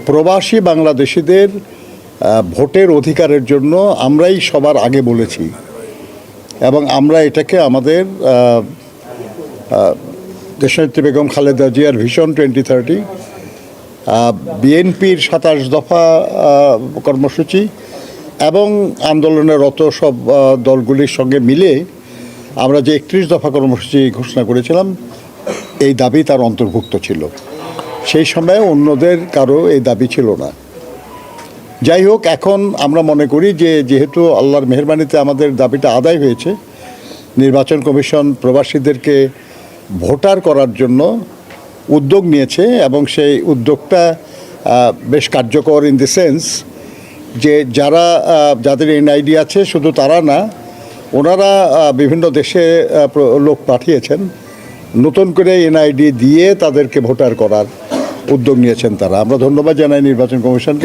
প্রবাসী বাংলাদেশিদের ভোটের অধিকারের জন্য আমরাই সবার আগে বলেছি এবং আমরা এটাকে আমাদের দেশনেত্রী বেগম খালেদা জিয়ার ভিশন 2030, বিএনপির 27 দফা কর্মসূচি এবং আন্দোলনরত সব দলগুলির সঙ্গে মিলে আমরা যে 31 দফা কর্মসূচি ঘোষণা করেছিলাম এই দাবি তার অন্তর্ভুক্ত ছিল। সেই সময়ে অন্যদের কারো এই দাবি ছিল না। যাই হোক, এখন আমরা মনে করি যে যেহেতু আল্লাহর মেহেরবানিতে আমাদের দাবিটা আদায় হয়েছে, নির্বাচন কমিশন প্রবাসীদেরকে ভোটার করার জন্য উদ্যোগ নিয়েছে এবং সেই উদ্যোগটা বেশ কার্যকর ইন দি সেন্স যে যাদের এনআইডি আছে শুধু তারা না, ওনারা বিভিন্ন দেশে লোক পাঠিয়েছেন নতুন করে এনআইডি দিয়ে তাদেরকে ভোটার করার উদ্যোগ নিয়েছেন তারা। আমরা ধন্যবাদ জানাই নির্বাচন কমিশনকে।